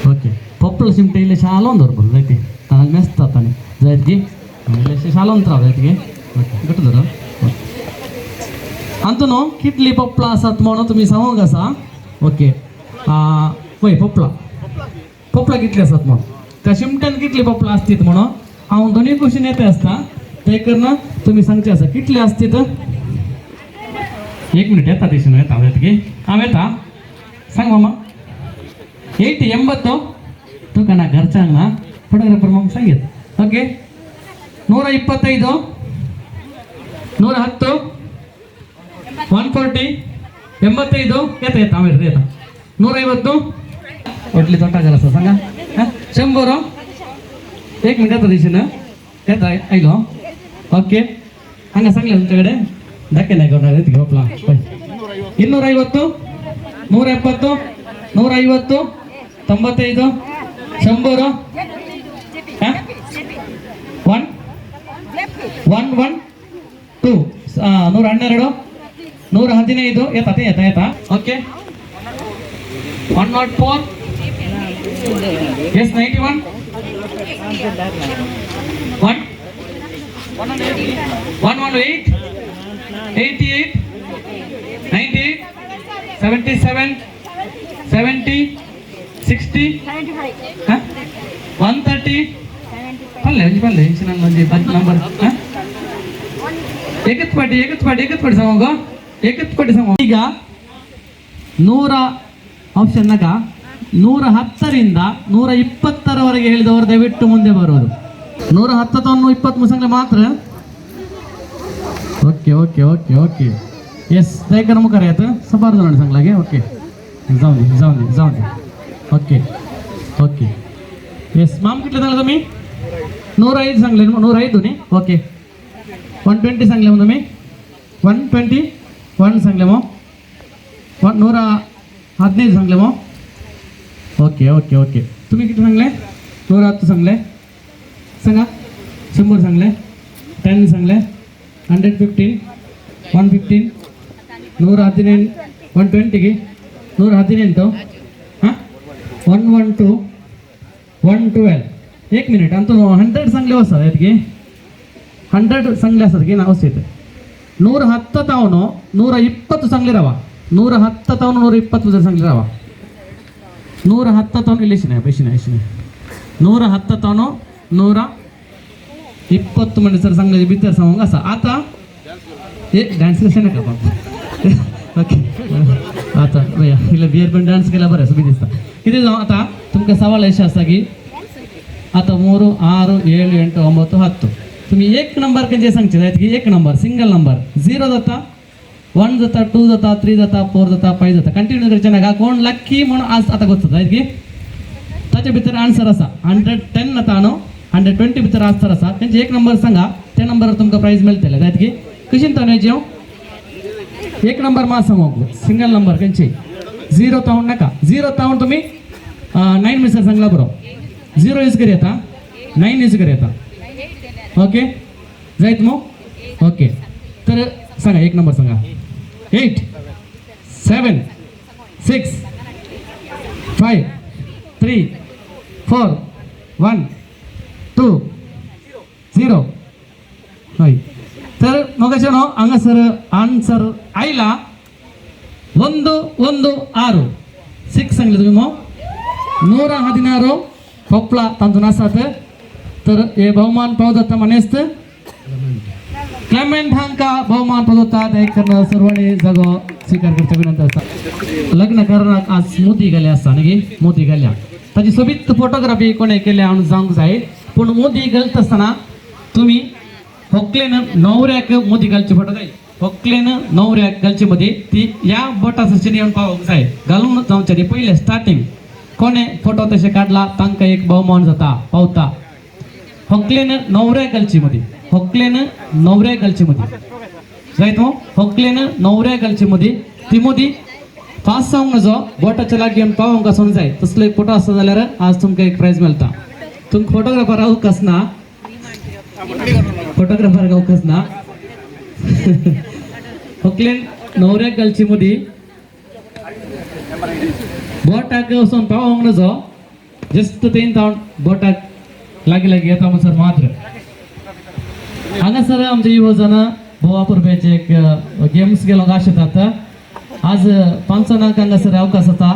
Speaker 1: ओके पोपला शिमटे इल्लेशें हालोवन दवरपाक जाय ती तांकां मेसतात आनी जायत की इल्लेशें हालोवन राव जायत की ओके गट धर. अंतून कितली पोपलां आसात म्हणून तुमी सांगोंक आसा. ओके पळय पोपलां कितली आसात म्हणून त्या शिमट्यान कितली पोपलां आसतात म्हणून हांव दोनूय क्वेश्चन येते आसता ते करना तुमी सांगचे आसा कितली आसतात. 1 मिनिट येता तशें येता की हांव येता सांग मामा 80 तुका ना घरच्यांक ना फोटोग्राफर मामा सांगेत. ओके 125 110 140 85 येता हांव येता 150 व्हडली तोटाकार आसा सांगा 100 1 मिनिट येता दिशेन येता आयलो. ओके हांगा सांगले तुमचे कडेन धाके नाही करणार घेवपला 250 170 150 95 100 112 112 115 येता ओके 104 yes 91 118 88 98 77 70 60 130 पल्ले नंबर एकच पाटी सांगू एकच पाटी सांगू. ಈಗ 100 ಆಪ್ಷನ್ ನಾಗ 110ರಿಂದ 120ರವರೆಗೆ ಹೇಳಿದವರು ದಯವಿಟ್ಟು ಮುಂದೆ ಬರೋದು. 110 20 ಸಂಖ್ಯೆ ಮಾತ್ರ. Okay okay okay okay yes ದಯಕರ ಮುಖರ ಆಯ್ತು ಸಬಾರ್ದು ನೋಡಿ ಸಂಗ್ಲಾಗೆ. ಓಕೆ जाऊ दे ओके ओके येस माम कितले सांगले तुम्ही 105 सांगले 105 दोन्ही ओके 120 सांगले मग तुम्ही 121 सांगले मग 115 सांगले मग ओके ओके ओके तुम्ही किती सांगले 110 सांगले सांगा 100 सांगले 10 सांगले 115 115 118 120 ಗೆ 118 ಹಾಂ 112 112 एक मिनिट ಅಂತೂ 100 सांगले असतात ಅದಕ್ಕೆ 100 सांगले असतात की ना असते 110 ತಾವನು 120 सांगले रावा 110 ತಾವನು 120 जर सांगले रावा 110 ತಾವನು ಇಲ್ಲಿ ಶಿನೇ ಬೇಷಿನೇ 110 ತಾವನು 120 म्हणजे सर सांगले बितर सांग असा आता एक डान्स कशा नका पण ओके आता भैया हिला बियर पण डान्स केला बरं सुबी दिसता किती जाऊ आता तुमका सवाल असे असा की आता 3 6 7 8 9 10 तुम्ही एक नंबर जे सांगते आहेत की एक नंबर सिंगल नंबर 0 जाता 1 जाता 2 जाता 3 जाता 4 जाता 5 जाता कंटिन्यू करचे नका कोण लक्की म्हणून आज आता गोष्ट आहेत की त्याच्या भितर आन्सर असा 110 ना तानो 120 भितर आन्सर असा त्यांचे एक नंबर सांगा त्या नंबरवर तुमका प्राइज मिळतले आहेत की कशी ताणायची एक नंबर मा सांगू सिंगल नंबर त्यांचे 0 तावून नका 0 तावून तुम्ही 9 मिसर सांगला बरोबर 0 यूज करी आता 9 यूज करी आता ओके जायत मग ओके तर सांगा एक नंबर सांगा 8 7 6 5 3 4 1 2 0 होय तर मग ಹಂಗ ಸರ್ ಆನ್ಸರ್ ಆಯ್ಲ 116 6 सांगले तुम्ही मग 116 खोपला तांतून असात तर हे बहुमान पावदत्ता मनेस्त क्लेमेंट हांका बहुमान पावदत्ता एक करणं सर्वांनी जागो स्वीकार करता विनंती असता लग्न करणार आज मोती गेले असता न्ही मोती गेल्या ताची सोबीत फोटोग्राफी कोणे केल्या म्हणून सांगूक जाय पण मोती घालत असताना तुम्ही होकलेन नवऱ्याक मोती घालचे फोटो जाय होकलेन नवऱ्याक घालचे मध्ये ती या बोटाचे येऊन पावूक जाय घालून जावच्या पहिले स्टार्टिंग कोणे फोटो तसे काढला तांका एक बहुमान जाता पावता होकलेन नवऱ्याक घालचे मध्ये होकलेन नवऱ्याक घालचे मध्ये जायत मग होकलेन नवऱ्याक घालचे मध्ये ती मोदी फास्ट सांग जो बोटाच्या लागी येऊन पावूंक आसून जाय तसलो एक फोटो आसा जाल्यार आज तुमका एक प्राइज मेळटा तुमका फोटोग्राफर रावूक आसना फोटोग्राफर गावकच ना होकलेन नवऱ्याक घालची मदी बोटाक वचून पावोंक नजो जस्ट तेन तावन बोटाक लागी लागी येता म्हणसर मात्र हांगासर आमचे युवजन भोवा पुरब्याचे एक गेम्स गेलोंक आशेतात आज 5 जाणांक हांगासर अवकाश आसा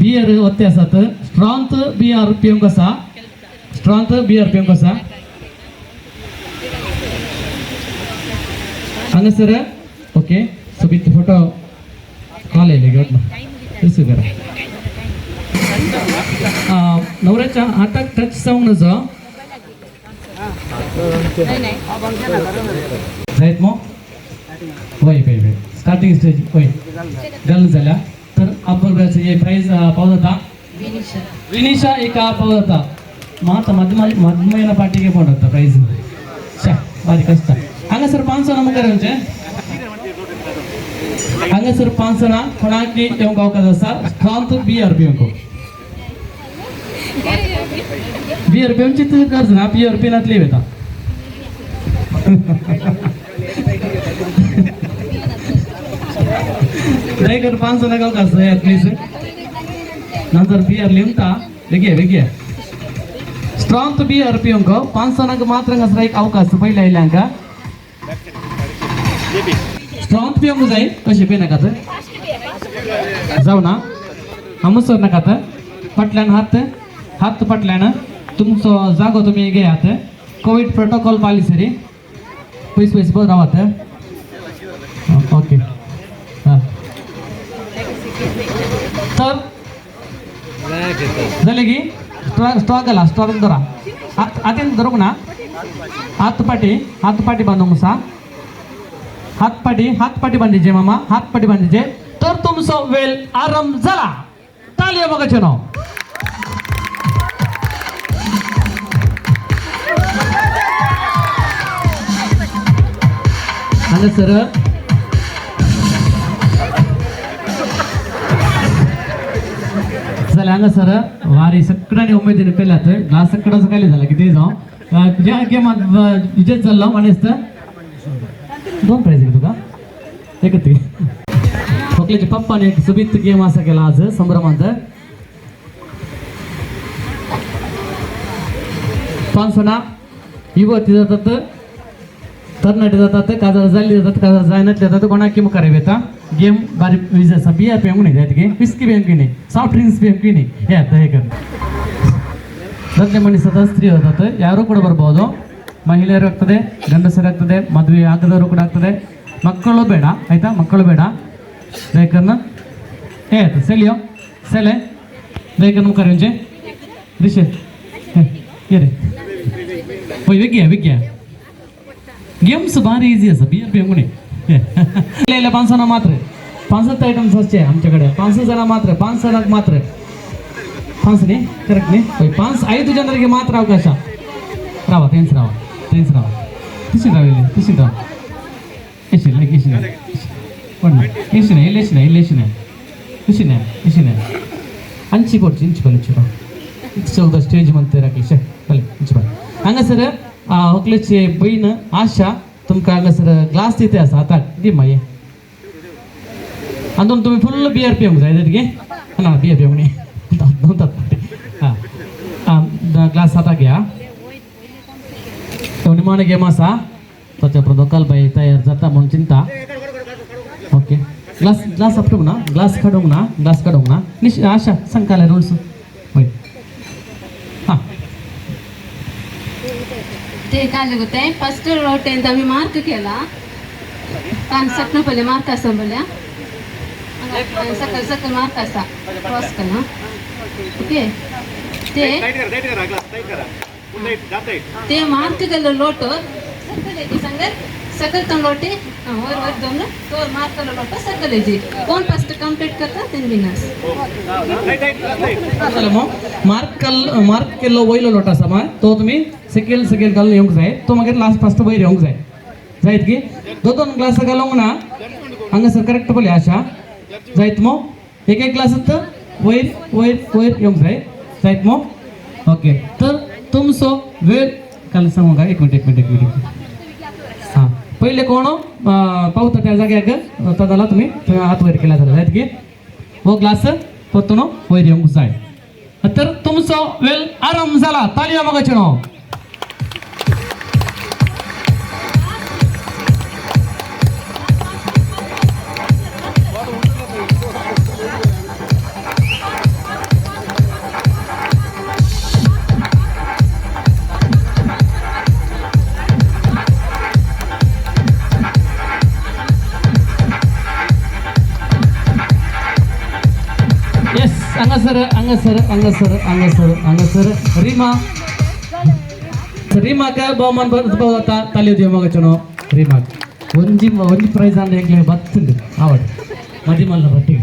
Speaker 1: बियर वत्ते आसात स्ट्रॉंग बियर पिवंक आसा स्ट्रॉंग बियर पिवंक आसा हांगासर ओके सोबीत फोटो कॉल येयले घेवट ना रिसीव करा नवऱ्याच्या हाताक टच जावंक नजो जायत मग वय स्टार्टिंग स्टेज वय घालून जाल्या तर आपण हे प्राइज पावत जाता विनिशा एका पावत जाता माता मधुमेना पार्टीಗೆ फोन होता प्राइज शा बारी कष्ट हांगासर 5 जण मुखार येवचे हांगासर 5 जण कोणाकी येवंक अवकाश आसा स्ट्रॉंग बियर पिवंक बियर पिवंची तर गरज ना बियर पिनातली वेता दयकर 5 जणांक अवकाश जाय प्लीज नंतर बियर लिमता वेगे स्ट्रॉंग बियर पिवंक 5 जणांक मात्र हांगासर एक अवकाश पयल्या आयल्यांक स्ट्रॉंग पिवंक जाय कशें पिनाकात जाऊ ना हांगसर नाकात फाटल्यान हात फाटल्यान तुमचो जागो तुमी घेयात कोविड प्रोटोकॉल पाळली सरी पयस बरें रावात ओके तर जालें की स्टॉक घाला स्टॉक धरा हातीन धरूंक ना हात पाटी बांदूंक आसा हात पाटी बांदीचे मामा हात पाटी बांदीचे तर तुमचो वेळ आरंभ झाला. तालिया बघायचे नाव. आणि सर चला हांगा सर वारी सगळ्यांनी उमेदीने पेल्यात ग्लास सगळं काय झालं की ते जाऊ ज्या गेमात विजय चाललो आणि दोन प्राइज आहे तुका एकच खोकल्याच्या पप्पाने एक सुबीत गेम असा केला आज संभ्रमांत. पानसोना युवती जातात तरणाटे जातात काजळ जाल्ली जातात काजळ जायनातले जातात कोणा किम करावे येता गेम बारी विजय असा बियर पेंगू नाही जायत गे विस्की पेंकी नाही सॉफ्ट ड्रिंक्स पेंकी नहीं हे आता हे कर ಗಂಟೆ ಮಣಿ ಸದಾ ಸ್ತ್ರೀ ಇರ್ತದೆ ಯಾರು ಕೂಡ ಬರ್ಬೋದು ಮಹಿಳೆಯರು ಆಗ್ತದೆ ಗಂಡಸರು ಆಗ್ತದೆ ಮದುವೆ ಆಗದವರು ಕೂಡ ಆಗ್ತದೆ ಮಕ್ಕಳು ಬೇಡ ಆಯ್ತಾ ಮಕ್ಕಳು ಬೇಡ ಬೇಕನ್ನ ಹೇ ಆಯ್ತು ಸೆಲಿಯೋ ಸೆಲೆ ಬೇಕನ್ನು ಕರೆಂಜೆ ರಿಷೆ ಏರಿ ಹೋಯ್ ವಿಗ್ಯ गेम्स भारी इझी असं बियर पेंगुनी ಇಲ್ಲ 500 ಮಾತ್ರ 500 ಐಟಮ್ಸ್ ಅಷ್ಟೇ आमच्याकडे 500 ಜನ ಮಾತ್ರ 500 ಮಾತ್ರ 500 ಕರೆಕ್ಟ್ ನೇ 5 ಜನರಿಗೆ ಮಾತ್ರ ಅವಕಾಶ ರಾವ ಥ್ಯಾಂಕ್ಸ್ ರಾವ ಕಿಶನ್ ರಾವ ಕಿಶನ್ अंची ಕೊಡ್ಚಿ ಇಂಚಿ चौदा स्टेज म्हणते राकेश भले इंच हांगासर होकलेची बहीण आशा तुमकां हांगासर ग्लास दिते आसा आतां दी माये आंदोन तुम्ही फुल्ल बियर पिवंक जाय तेगे ना बियर पिवंक न्ही दोन ग्लास आतां घ्या तो निमाणे गेम आसा ताच्या प्रदोकाल बाई तयार जाता म्हणून चिंता ओके ग्लास आपटूंक ना ग्लास काडूंक ना आशा सांगताले रुल्स होय हां
Speaker 6: ते काय होते फर्स्ट टेंथ आम्ही मार्क केला कारण सकन पहिले मार्क असा बोल्या सकल मार्क असा क्रॉस करा ओके ते मार्क केलं लोट सकल तन लोटे वर दोन तोर मार्क केलं लोट सकल जी कोण फर्स्ट कंप्लीट करता ते विनर्स
Speaker 1: मार्क केलो वयलो लोट आसा माय तो तुम्ही सेकेंड घालून येऊंक जाय तो मागीर लास्ट फर्स्ट वयर येवंक जाय जायत की दोन ग्लास घालूंक ना हांगासर करेक्ट पळय आशा जायत मो एक ग्लासात वयर येवंक जाय जायत मो ओके तर तुमचो वेळ काल सांगू का एक मिनिट हां पहिले कोण पावता त्या जाग्याक ताला तुम्ही हात वयर केला जाल्यार जायत की हो ग्लास परतून वयर येवंक जाय तर तुमचो वेळ आरंभ झाला तालिया मागायची नो अंगसर रीमा का बहुमान आता ताली देव मगचनो रीमा ಒಂಜಿ ಪ್ರೈಸ್ ಅಂದ್ರೆ ಈಗಲೇ ಬರ್ತದೆ आवड मधी मला बट्टी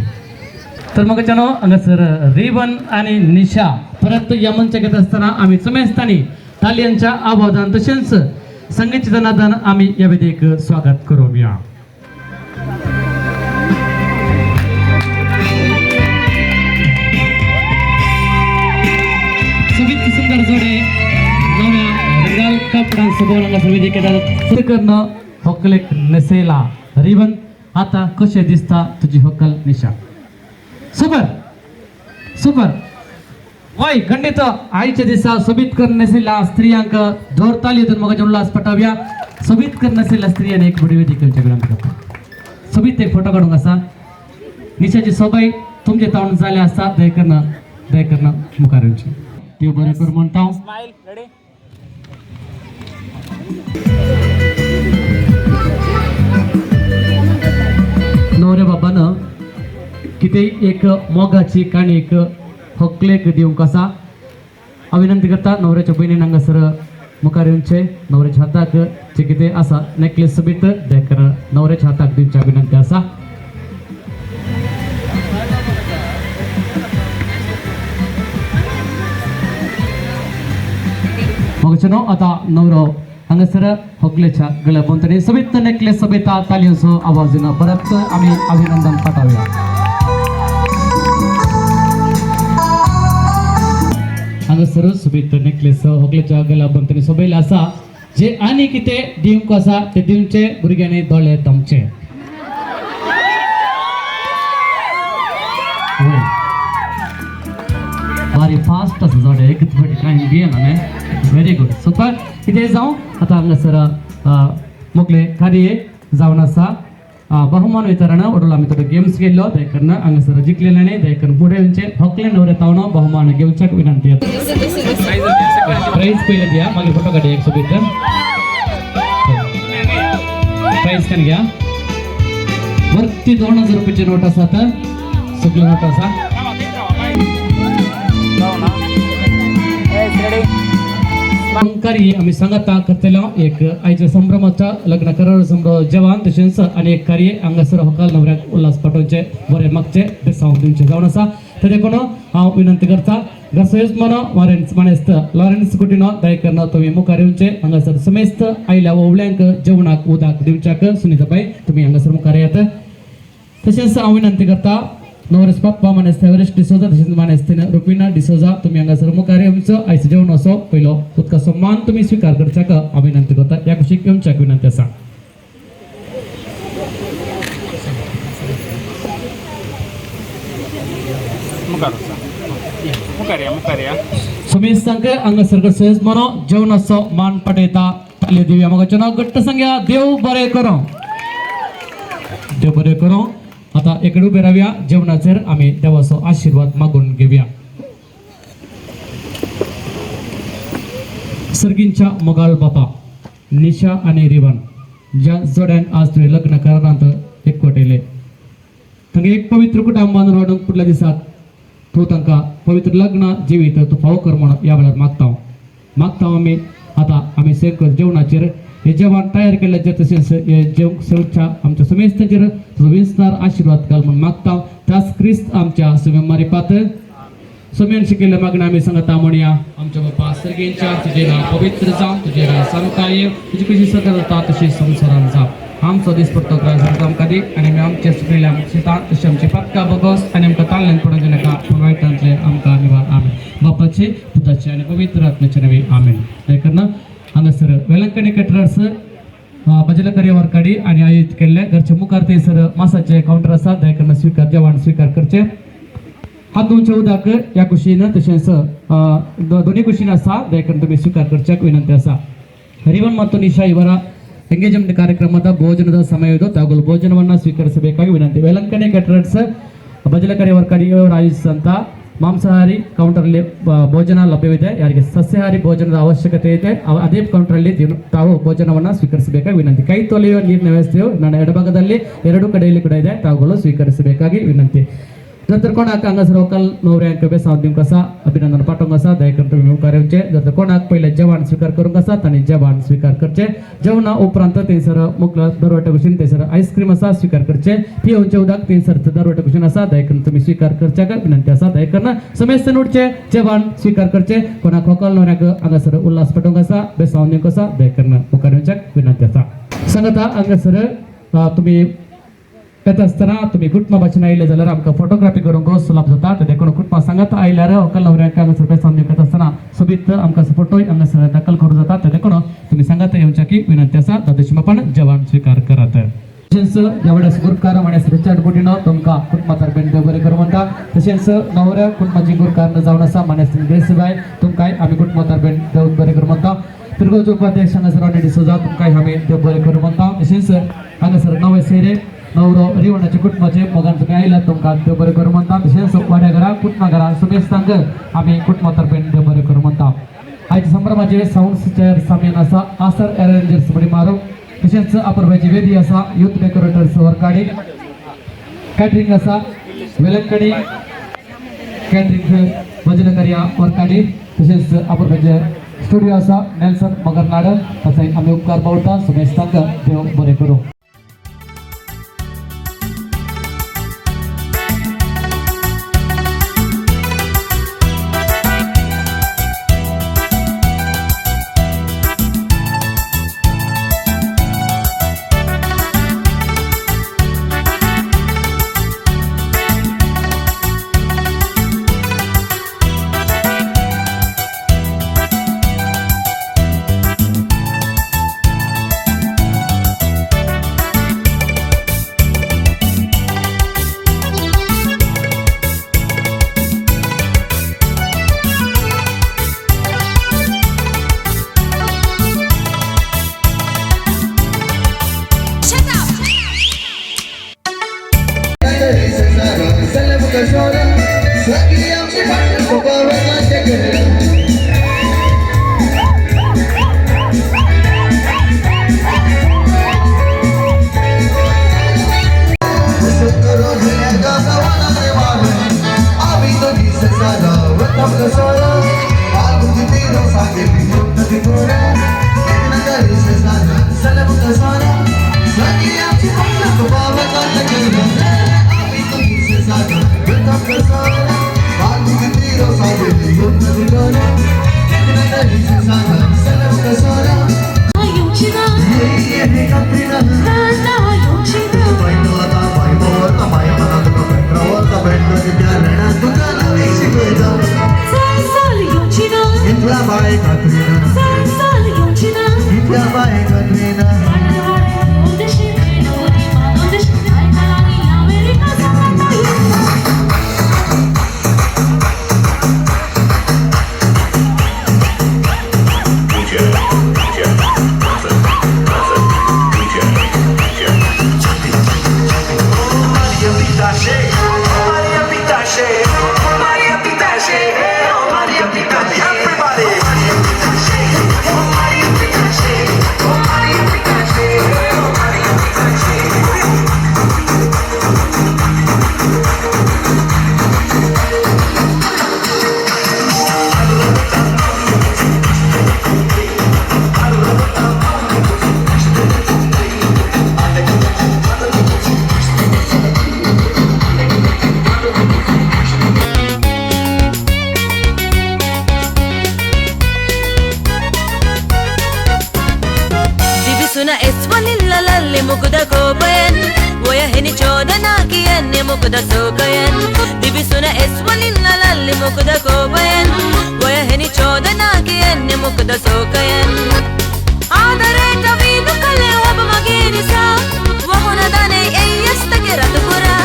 Speaker 1: तर मग चनो अंगसर रिवन आणि निशा परत यमनच्या घेत असताना आम्ही चुमेस्तानी तालियांच्या आवाजान तसेच संगीत जनादान आम्ही या वेदिक स्वागत करूया सुंदर जोडे नव्या रंगाल कपड्यां सगळ्यांना समिती केला करणं होकलेक नसेला रिवन आता कशे दिसता तुझी होकल निशा सुपर वय खंडित आईच्या दिसा सोबीत कर नसेला स्त्रियांक जोर ताली देऊन मग उल्हास पटाव्या सोबीत कर नसेला स्त्रियाने एक व्हिडिओ देखील जगडून करतो सोबीत एक फोटो काढून असा निशाची सोबाई तुमचे तावण झाले असता दय करणं मुखारांची ते बरोबर म्हणता
Speaker 9: स्माइल रेडी
Speaker 1: नवऱ्या बाबानं किती एक मोगाची काणी एक होकलेक देऊ कसा अविनंती करता नवऱ्याच्या बहिणी हांगासर मुखार येवचे नवऱ्याच्या हाताक जे कितें आसा नेकलेस सोबीत नवऱ्याच्या हाताक दिवची विनंती आसा वचनो आता नवरो हांगासर होकलेच्या गळ्या पोंतणी सबित नेकलेस सबिता तालियोसो आवाजीनं परत आम्ही अभिनंदन पाठवूया. हांगासर सबित नेकलेस होकलेच्या गळ्या पोंतणी सोबैल आसा जे आनी कितें दिवंक आसा ते दिवचे भुरग्यांनी दोळे तमचे. भारी फास्ट आसा जोडे एकच फाटी कांय दियना न्ही. Very good super. कितें जावं आतां हांगासर मोकळे कार्य जावन आसा बहुमान वितरण वडलो आमी थोडे गेम्स गेल्लो देखून हांगासर जिखलेल्याने देखून फुडें येवचे हकले नवरे तावनो बहुमान घेवच्याक विनंती. प्राइज पयले दिया मागीर फोटो काडया एक सोबीत. प्राइज कन घ्या. वरती 2000 रुपयाची नोट आसा सगळी नोट आसा. कार्य आम्ही सांगता करतलो एक आयच्या संभ्रमाचा लग्न करार संभ्रम जवान तशेंच आणि एक कार्य हांगासर हकाल नवऱ्याक उल्हास पाठोवचे बरे मागचे बेसांव दिवचे जावन आसा. ते देखून हांव विनंती करता घरसोयस मनो मानेस्त लॉरेन्स कुटिनो दयेकरनो तुम्ही मुखार येवचे. हांगासर समेस्त आयल्या ओवळ्यांक जेवणाक उदक दिवच्याक सुनीताबाई तुम्ही हांगासर मुखार येयात. तशेंच हांव विनंती करता नवरेस पप्पा मानेस्त एवरेस्ट डिसोजा तशेंच मानेस्तीन रुपीना डिसोजा तुम्ही हांगासर मुखार येवचो. आयचो जेवण असो पयलो उदकाचो मान तुम्ही स्वीकार करच्याक हांव विनंती करता. ह्या कुशीक येवच्याक विनंती आसा. समेस्तांक हांगासर सहज मनो जेवणाचो मान पटयता. ताल्यो दिवया मगाच्या नांव घट्ट सांगया देव बरें करूं. देव बरें करूं. आता इकडे उभे राहूया. जेवणाचेर आम्ही देवाचो आशीर्वाद मागून घेऊया. सर्गींच्या मोगाळ बापा निशा आणि रिवन ज्या जोड्यान आज तुवें लग्न करारांत एकवटयले तांकां एक पवित्र कुटुंब बांदून वाडूंक फुडल्या दिसाक तूं तांकां पवित्र लग्न जिवीत तूं फावो कर म्हणून ह्या वेळार मागता आमी. आता आमी सेकर जेवणाचेर हे जेवण तयार केल्याचे तसेच हे जेवण सेवच्या आमच्या समेस्तांचेर तुजो विस्तार आशीर्वाद घाल म्हणून मागता. त्याच क्रिस्त आमच्या सुमेमारी पात सुमेन शिकयले मागणें आमी सांगता म्हणया आमच्या बापा सर्गेंच्या तुजे नांव पवित्र जावं तुजे राय सांगता येव तुजी कशी सगळं जाता तशी संवसारान जावं. आमचो दीस पडतो ग्रास आमकां दी आनी आमी आमचे सुकयल्या शेतां तशें आमची पातकां बगोस आनी आमकां ताळ्यान पडोवचे नाका वायटांतले आमकां निवार आमेन. बापाचे पुताचे आनी पवित्र आत्म्याचे नवे आमेन. देखून हांगासर वेलंकणी कॅटरर्स भजन कार्य वरकाडी आणि आयोजित केल्ले घरचे मुखार थंयसर मासाचे काउंटर आसा देखून स्वीकार जेवण स्वीकार करचे. हात धुवचे उदक ह्या कुशीन तशेंच दोन्ही कुशीन आसा देखून तुमी स्वीकार करच्याक विनंती आसा. रिवन ಮತ್ತು ನಿಶಾ ಇವರ ಎಂಗೇಜ್ಮೆಂಟ್ ಕಾರ್ಯಕ್ರಮದ ಭೋಜನದ ಸಮಯವಿದ್ದು ತಾವು ಭೋಜನವನ್ನು ಸ್ವೀಕರಿಸಬೇಕಾಗಿ ವಿನಂತಿ. ವೆಲಂಕಣಿ ಕ್ಯಾಟರರ್ಸ್ ಭಜನ ಕಾರ್ಯ ವರಕಾಡಿಯವರು ಆಯೋಜಿಸಿದಂಥ ಮಾಂಸಾಹಾರಿ ಕೌಂಟರ್ಲಿ ಭೋಜನ ಲಭ್ಯವಿದೆ. ಯಾರಿಗೆ ಸಸ್ಯಾಹಾರಿ ಭೋಜನದ ಅವಶ್ಯಕತೆ ಇದೆ ಅದೇ ಕೌಂಟರಲ್ಲಿ ತಾವು ಭೋಜನವನ್ನು ಸ್ವೀಕರಿಸಬೇಕಾಗಿ ವಿನಂತಿ. ಕೈ ತೊಳೆಯುವ ನೀರಿನ ವ್ಯವಸ್ಥೆಯು ನನ್ನ ಎಡಭಾಗದಲ್ಲಿ ಎರಡು ಕಡೆಯಲ್ಲಿ ಕೂಡ ಇದೆ. ತಾವುಗಳು ಸ್ವೀಕರಿಸಬೇಕಾಗಿ ವಿನಂತಿ. जर तर कोणाक हांगासर वकाल नवऱ्यांक बेसांव दिवंक आसा अभिनंदन पाठोवंक आसा दयेकरून तुमी मुखार येवचे. जर तर कोणाक पयले जेवण स्वीकार करूंक आसा तांणी जेवण स्वीकार करचे. जेवणा उपरांत थंयसर मुखल दरवटे कुशीन थंयसर आयस्क्रीम आसा स्वीकार करचे. पिवचे उदक थंयसर दरवटे कुशीन आसा दयेकरून तुमी स्वीकार करच्याक विनंती आसा. दयेकरून समेस्त उठचे जेवण स्वीकार करचे. कोणाक वकाल नवऱ्याक हांगासर उल्हास पाठोवंक आसा बेसांव दिवंक आसा दयेकरून मुखार येवच्याक विनंती आसा. सांगता हांगासर तुमी येता आसतना तुम्ही कुटुंबा भाशेन आयले जाल्यार आमकां फोटोग्राफी करूंक सुलभ जाता. ते देखून कुटुंबा सांगात आयल्यार व्हंकल न्हवऱ्याक हांगासर बेसांव दिवंक आसतना सोबीत आमकां फोटोय हांगासर दाखल करूं जाता. ते देखून तुमी सांगात येवच्याकी विनंती आसा. दादोशीम आपण जेवण स्वीकार करात. तशेंच जेवढ्यास गुरकार म्हण्यास रिचार्ड गुडिनो तुमकां कुटुंबा तर्फेन देव बरें करूं म्हणटा. तशेंच न्हवऱ्या कुटुंबाची गुरकार जावन आसा म्हण्यास ग्रेसीबाय तुमकांय आमी कुटुंबा तर्फेन देव बरें करूं म्हणटा. तिरगोज उपाध्यक्ष हांगासर आनी डिसोजा तुमकांय आमी देव बरें करूं म्हणटा. तशेंच हांगासर नवे सेरे नवरो रिवणाचे कुटुंबाचे मोगान तुम्ही आयल्यात तुमकां देव बरें करूं म्हणटा. तशेंच वाड्या घरा कुटुंबा घरा समेस्तांक आमी कुटुंबा तर्फेन देव बरें करूं म्हणटा. आयच्या संभ्रमाचे साऊंड सिस्टर सामीन आसा आसर अरेंजर्स बडी मारू. तशेंच अपूर्वाची वेदी आसा युथ डेकोरेटर्स वरकाडी. कॅटरिंग आसा वेलंकणी कॅटरिंग भजन कार्य वरकाडी. तशेंच अपूर्वाचे स्टुडिओ आसा नेल्सन मगरनाड. तसंय आमी उपकार पावता समेस्तांक देव बरें करूं.
Speaker 10: enne mukuda sokayen Dibisuna eswalinna lalli mukuda kobayen Waya heni chodana ki enne mukuda sokayen Adareta vidu kale waba maginisa Wahuna dane eyyasta kiradukura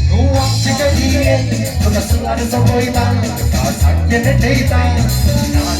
Speaker 11: Nuang jika dia, kena selalu sebuah hitam, kau sakit hati hitam.